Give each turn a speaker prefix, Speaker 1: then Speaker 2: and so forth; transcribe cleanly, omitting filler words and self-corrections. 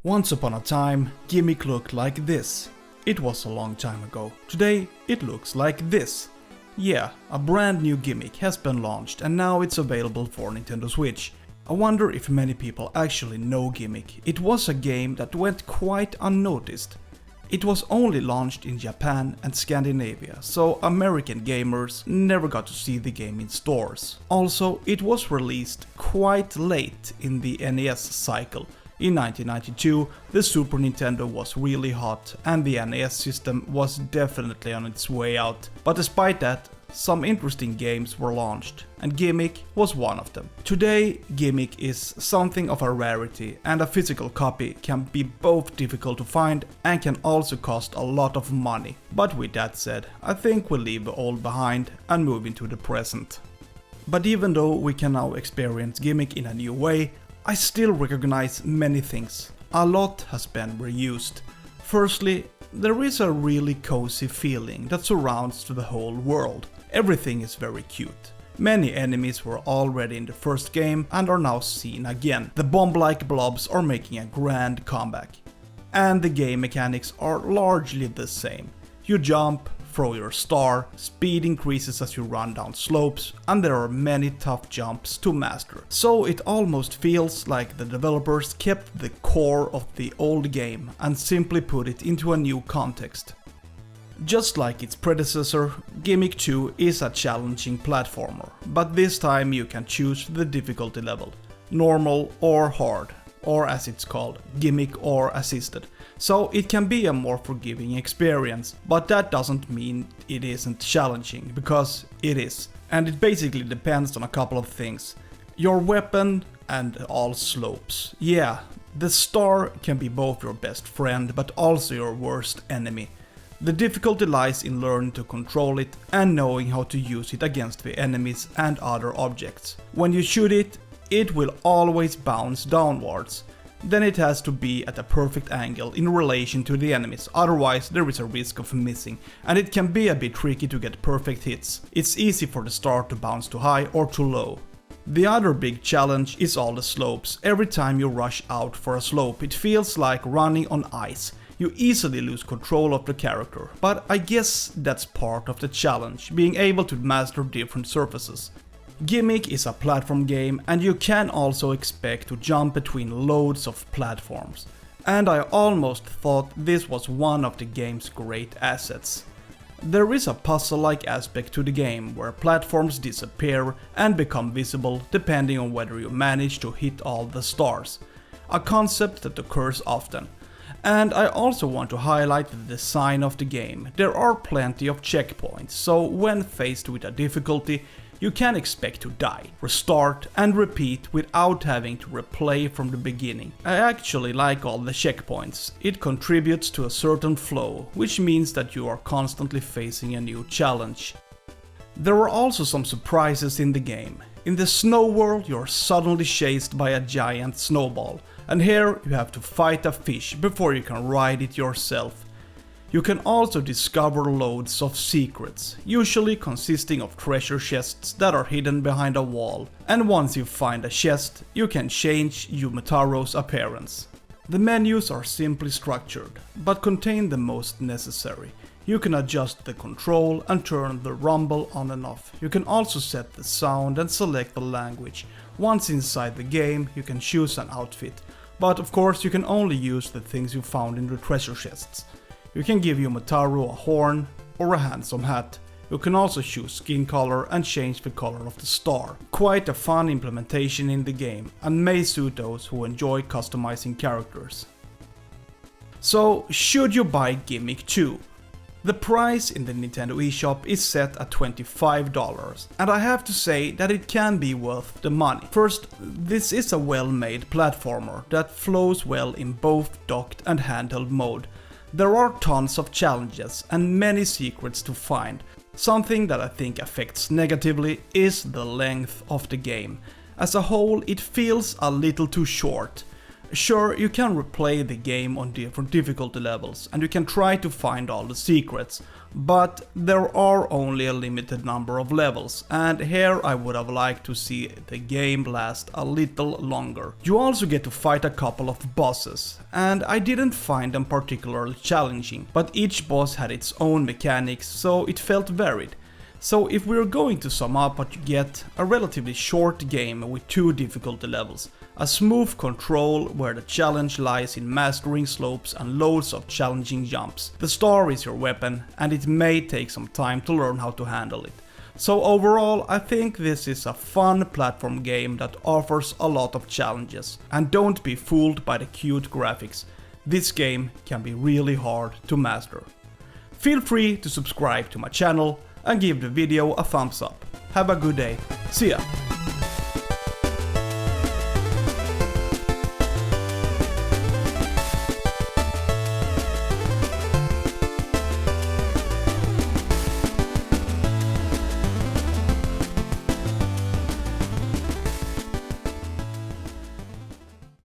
Speaker 1: Once upon a time, Gimmick looked like this. It was a long time ago. Today, it looks like this. Yeah, a brand new Gimmick has been launched and now it's available for Nintendo Switch. I wonder if many people actually know Gimmick. It was a game that went quite unnoticed. It was only launched in Japan and Scandinavia, so American gamers never got to see the game in stores. Also, it was released quite late in the NES cycle. In 1992, the Super Nintendo was really hot and the NES system was definitely on its way out. But despite that, some interesting games were launched, and Gimmick was one of them. Today, Gimmick is something of a rarity, and a physical copy can be both difficult to find and can also cost a lot of money. But with that said, I think we'll leave the old behind and move into the present. But even though we can now experience Gimmick in a new way, I still recognize many things. A lot has been reused. Firstly, there is a really cozy feeling that surrounds the whole world. Everything is very cute. Many enemies were already in the first game and are now seen again. The bomb-like blobs are making a grand comeback. And the game mechanics are largely the same. You jump, throw your star, speed increases as you run down slopes, and there are many tough jumps to master. So it almost feels like the developers kept the core of the old game and simply put it into a new context. Just like its predecessor, Gimmick 2 is a challenging platformer, but this time you can choose the difficulty level, normal or hard, or as it's called, Gimmick or assisted. So it can be a more forgiving experience, but that doesn't mean it isn't challenging, because it is. And it basically depends on a couple of things. Your weapon and all slopes. Yeah, the star can be both your best friend, but also your worst enemy. The difficulty lies in learning to control it and knowing how to use it against the enemies and other objects. When you shoot it, it will always bounce downwards. Then it has to be at a perfect angle in relation to the enemies, otherwise there is a risk of missing, and it can be a bit tricky to get perfect hits. It's easy for the star to bounce too high or too low. The other big challenge is all the slopes. Every time you rush out for a slope, it feels like running on ice. You easily lose control of the character, but I guess that's part of the challenge, being able to master different surfaces. Gimmick is a platform game and you can also expect to jump between loads of platforms. And I almost thought this was one of the game's great assets. There is a puzzle-like aspect to the game where platforms disappear and become visible depending on whether you manage to hit all the stars. A concept that occurs often. And I also want to highlight the design of the game. There are plenty of checkpoints, so when faced with a difficulty, you can expect to die, restart and repeat without having to replay from the beginning. I actually like all the checkpoints. It contributes to a certain flow, which means that you are constantly facing a new challenge. There are also some surprises in the game. In the snow world, you're suddenly chased by a giant snowball, and here you have to fight a fish before you can ride it yourself. You can also discover loads of secrets, usually consisting of treasure chests that are hidden behind a wall, and once you find a chest, you can change Yumetaro's appearance. The menus are simply structured, but contain the most necessary. You can adjust the control and turn the rumble on and off. You can also set the sound and select the language. Once inside the game, you can choose an outfit, but of course you can only use the things you found in the treasure chests. You can give Yumetaru a horn or a handsome hat. You can also choose skin color and change the color of the star. Quite a fun implementation in the game and may suit those who enjoy customizing characters. So, should you buy Gimmick 2? The price in the Nintendo eShop is set at $25, and I have to say that it can be worth the money. First, this is a well-made platformer that flows well in both docked and handheld mode. There are tons of challenges and many secrets to find. Something that I think affects negatively is the length of the game. As a whole, it feels a little too short. Sure, you can replay the game on different difficulty levels and you can try to find all the secrets, but there are only a limited number of levels, and here I would have liked to see the game last a little longer. You also get to fight a couple of bosses, and I didn't find them particularly challenging, but each boss had its own mechanics, so it felt varied. So if we're going to sum up what you get, a relatively short game with 2 difficulty levels, a smooth control where the challenge lies in mastering slopes and loads of challenging jumps. The star is your weapon and it may take some time to learn how to handle it. So overall, I think this is a fun platform game that offers a lot of challenges. And don't be fooled by the cute graphics. This game can be really hard to master. Feel free to subscribe to my channel and give the video a thumbs up. Have a good day. See ya!